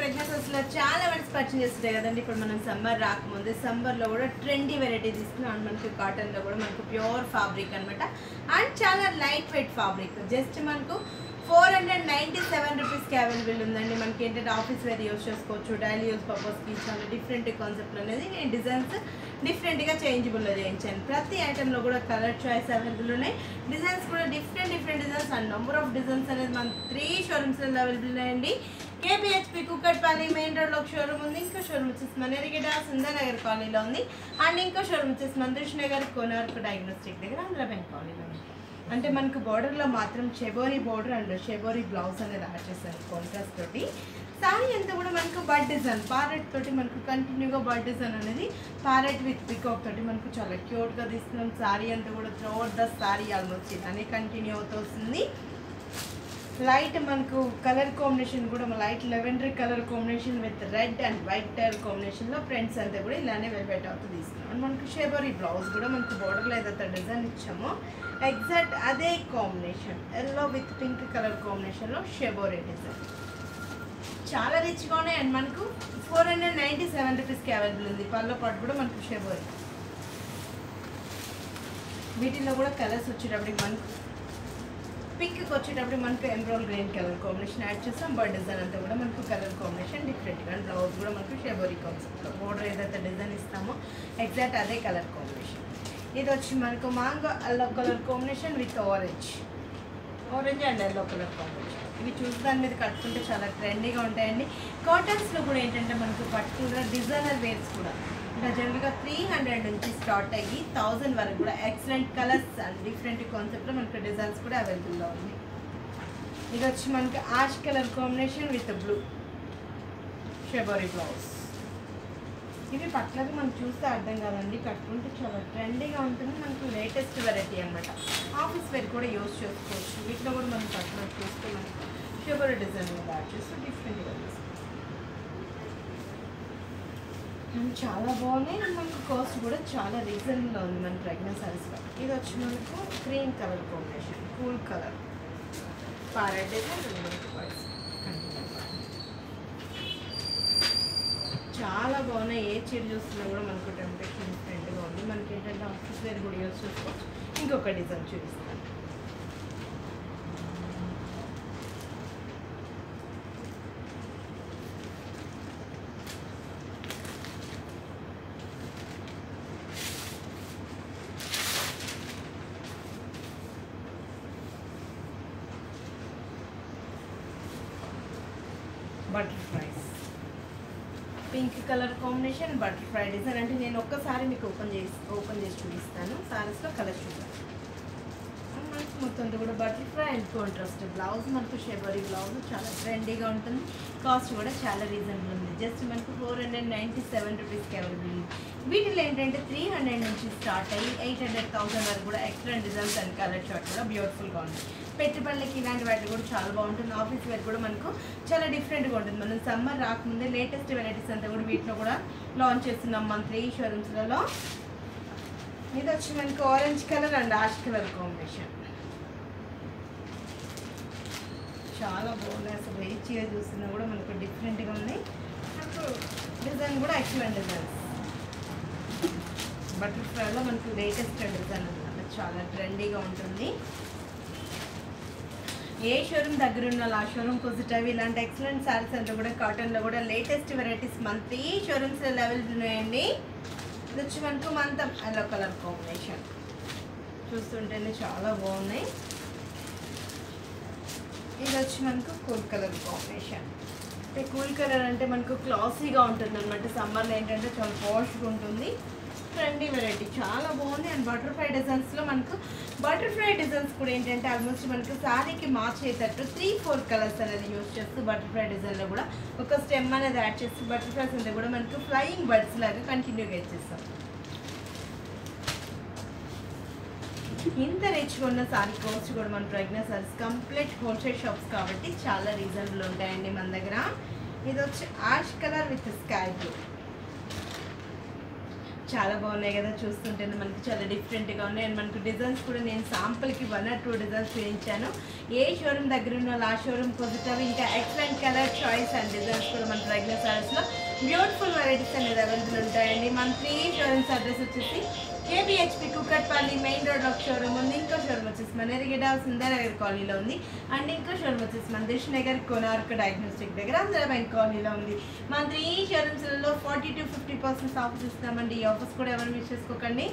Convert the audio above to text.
ప్రెగ్నెన్సీస్లో చాలా varieties purchase చేస్తుంటాయి కదండి. ఇప్పుడు మనం సమ్మర్ రాకముందే సమ్మర్లో కూడా ట్రెండీ వెరైటీ తీసుకున్నాం. అండ్ మనకి కాటన్లో కూడా మనకు ప్యూర్ ఫ్యాబ్రిక్ అనమాట. అండ్ చాలా లైట్ వెయిట్ ఫ్యాబ్రిక్. జస్ట్ మనకు 497 రూపీస్కి అవైలబుల్ ఉందండి. మనకి ఏంటంటే ఆఫీస్ వేర్ యూస్ చేసుకోవచ్చు, డైలీ యూస్ పర్పస్కి చాలా డిఫరెంట్ కాన్సెప్ట్ అనేది నేను డిజైన్స్ డిఫరెంట్గా చేంజబుల్లో చేయించాను. ప్రతి ఐటెంలో కూడా కలర్ చాయిస్ అవైలబుల్ ఉన్నాయి. డిజైన్స్ కూడా different designs and number of designs అనేది మన 3 షోరూమ్స్లో అవైలబుల్ ఉన్నాయండి. కేపీహెచ్పి కుక్కట్పల్లి మెయిన్ రోడ్లో ఒక షోరూమ్ ఉంది. ఇంకో షోరూమ్ వచ్చేసి మనేరిగడ్డ సుందరనగర్ కాలనీలో ఉంది. అండ్ ఇంకో షోరూమ్ వచ్చేసి మందృష్ నగర్ కోనవరపు డయాగ్నోస్టిక్ దగ్గర ఆంధ్ర బ్యాంక్ కాలనీలో ఉంది. అంటే మనకు బార్డర్లో మాత్రం shibori border and shibori blouse అనేది యాడ్ చేశారు కాంట్రాస్ట్ తోటి. సారీ అంతా కూడా మనకు బడ్ డిజైన్ ప్యారెట్ తోటి మనకు కంటిన్యూగా బడ్ డిజైన్ అనేది ప్యారెట్ విత్ పికాక్ తోటి మనకు చాలా క్యూట్గా తీసుకున్నాం. సారీ అంతా కూడా త్రూఅవుట్ ద సారీ ఆల్మోస్ట్ ఇలానే కంటిన్యూ అవుతూ వస్తుంది. లైట్ మనకు కలర్ కాంబినేషన్ కూడా light lavender colour combination with red and white colour కాంబినేషన్లో ఫ్రంట్స్ అంతా కూడా ఇలానే వెల్వెట్ అవుతూ తీసుకున్నాం. అండ్ మనకు షెబోరీ బ్లౌజ్ కూడా మనకు బార్డర్లో ఏదైతే డిజైన్ ఇచ్చామో ఎగ్జాక్ట్ అదే combination yellow with pink colour కాంబినేషన్లో షెబోరీ డిజైన్ చాలా రిచ్గా ఉన్నాయి. అండ్ మనకు 497 రూపీస్కి అవైలబుల్ ఉంది. పళ్ళ పాటు కూడా మనకు షెబోరీ. వీటిలో కూడా కలర్స్ వచ్చేటప్పటికి మనకు పింక్కి వచ్చేటప్పుడు మనకు emerald green colour combination add చేస్తాం. బర్డ్ డిజైన్ అంతా కూడా మనకు కలర్ కాంబినేషన్ డిఫరెంట్గా. అండ్ బ్లౌజ్ కూడా మనకు షెబోరీ కాన్సెప్ట్లో బోర్డర్ ఏదైతే డిజైన్ ఇస్తామో ఎగ్జాక్ట్ అదే కలర్ కాంబినేషన్. ఇది వచ్చి మనకు mango yellow colour combination with orange and yellow colour combination. ఇవి చూసి దాని మీద కట్టుకుంటే చాలా ట్రెండీగా ఉంటాయండి. కాటన్స్లో కూడా ఏంటంటే మనకు పర్టికులర్ డిజైనర్ వేర్స్ కూడా ఇంకా జనరల్గా 300 నుంచి స్టార్ట్ అయ్యి 1000 వరకు కూడా ఎక్సలెంట్ కలర్స్ అండ్ డిఫరెంట్ కాన్సెప్ట్లో మనకు డిజైన్స్ కూడా అవైలబుల్లో ఉంది. ఇది వచ్చి మనకి ash colour combination with blue shibori blouse. ఇవి పట్లకి మనం చూస్తే అర్థం కాదండి, కట్టుకుంటే చాలా ట్రెండీగా ఉంటుంది. మనకు లేటెస్ట్ వెరైటీ అనమాట. ఆఫీస్ వేర్ కూడా యూజ్ చేసుకోవచ్చు. వీటిలో కూడా మనం పట్ల చూస్తే మనకు షెబోరీ డిజైన్ యాడ్ చేస్తూ డిఫరెంట్గా తీసుకోవచ్చు. చాలా బాగున్నాయి. అండ్ మనకు కాస్ట్ కూడా చాలా రీజనబుల్గా ఉంది మన ప్రెగ్నెంట్ సారీస్లో. ఇది వచ్చి మనకు cream colour combination cool colour parrot design చాలా బాగున్నాయి. ఏ చీర చూస్తున్నా కూడా మనకు టెంప్టేషన్ డిఫరెంట్గా ఉంది. మనకి ఏంటంటే ఆఫీస్ వేర్ కూడా యూజ్ చేసుకోవచ్చు. ఇంకొక డిజైన్ చూపిస్తాను. Butterflies pink colour combination butterfly design. అంటే నేను ఒక్కసారి మీకు ఓపెన్ చేసి చూపిస్తాను. సారీస్లో కలర్ చూపిస్తాను. మనకు మొత్తం కూడా బటర్ఫ్లై అండ్ కాంట్రాస్ట్ బ్లౌజ్ మనకు షెబోరీ బ్లౌజ్ చాలా ట్రెండీగా ఉంటుంది. కాస్ట్ కూడా చాలా రీజనబుల్ ఉంది. జస్ట్ మనకు 497 రూపీస్కి అవైలబుల్ ఉంది. వీటిలో ఏంటంటే 300 నుంచి స్టార్ట్ అయ్యి 800,000 వరకు కూడా excellent designs and colour short కూడా బ్యూటిఫుల్గా ఉంది. పెట్టుబడులకి ఇలాంటి వాటి కూడా చాలా బాగుంటుంది. ఆఫీస్ వేర్ కూడా మనకు చాలా డిఫరెంట్గా ఉంటుంది. మనం సమ్మర్ రాకముందే లేటెస్ట్ వెరైటీస్ అంతా కూడా వీటిలో కూడా లాంచ్ చేస్తున్నాం మన 3 షోరూమ్స్లలో. ఇది వచ్చి మనకు orange colour and ash colour combination చాలా బాగున్నాయి. అసలు ఏ చీర చూస్తున్నా కూడా మనకు డిఫరెంట్గా ఉన్నాయి. మనకు డిజైన్ కూడా ఎక్సలెంట్ డిజైన్స్. బటర్ఫ్లైలో మనకు లేటెస్ట్ డిజైన్ అన్నమాట. చాలా ట్రెండీగా ఉంటుంది. ఏ షోరూమ్ దగ్గర ఉన్న ఆ షోరూమ్కి విజిట్ అవి ఇలాంటి ఎక్సలెంట్ సారీస్ అంతా కూడా కాటన్లో కూడా లేటెస్ట్ వెరైటీస్ మన 3 షోరూమ్స్లో అవైలబుల్ ఉన్నాయండి. ఇది వచ్చి మనకు మంతం ఎల్లో కలర్ కాంబినేషన్ చూస్తుంటేనే చాలా బాగున్నాయి. ఇది వచ్చి మనకు కూల్ కలర్ కాంబినేషన్. అంటే కూల్ కలర్ అంటే మనకు క్లాసీగా ఉంటుంది అనమాట. సమ్మర్లో ఏంటంటే చాలా పాష్గా ఉంటుంది. ట్రెండీ వెరైటీ చాలా బాగుంది. అండ్ బటర్ఫ్లై డిజైన్స్లో మనకు బటర్ఫ్లై డిజైన్స్ కూడా ఏంటంటే ఆల్మోస్ట్ మనకు శారీకి మ్యాచ్ అయ్యేటట్టు 3-4 కలర్స్ అనేది యూజ్ చేస్తూ బటర్ఫ్లై డిజైన్లో కూడా ఒక స్టెమ్ అనేది యాడ్ చేస్తూ బటర్ఫ్లైస్ అంతా కూడా మనకు ఫ్లయింగ్ బర్డ్స్ లాగా కంటిన్యూగా ఇచ్చేస్తాం. ఇంత రిచ్గా ఉన్న సారీ కాస్ట్ కూడా మన pregnant saris complete wholesale shops కాబట్టి చాలా రీజనబుల్ ఉంటాయండి మన దగ్గర. ఇది వచ్చి ash colour with sky blue చాలా బాగున్నాయి కదా, చూస్తుంటే మనకి చాలా డిఫరెంట్గా ఉన్నాయి. అండ్ మనకు డిజైన్స్ కూడా నేను శాంపుల్కి 1 or 2 డిజైన్స్ చూపించాను. ఏ షోరూమ్ దగ్గర ఉన్న ఆ షోరూమ్ పాజిటివ్ ఇంకా excellent colour choice and designs కూడా మన రెగ్యులర్ సారీస్లో బ్యూటిఫుల్ వెరైటీస్ అనేది అవైలబుల్ ఉంటాయండి. మన 3 షోరూమ్స్ అడ్రస్ వచ్చేసి KBHP కుకట్పల్లి మెయిన్ రోడ్లో ఒక షోరూమ్ ఉంది. ఇంకో షోరూమ్ వచ్చేసి మన ఎరిగేడ సుందరనగర్ కాలనీలో ఉంది. అండ్ ఇంకో షోరూమ్ వచ్చేసి మన దిల్షుక్ నగర్ కోనార్క్ డయాగ్నోస్టిక్ దగ్గర ఆంధ్ర బ్యాంక్ కాలనీలో ఉంది. మన 3 షోరూమ్స్లలో 40 to 50% ఆఫర్స్ ఇస్తామండి. ఈ ఆఫర్స్ కూడా ఎవరు మిస్ చేసుకోకండి.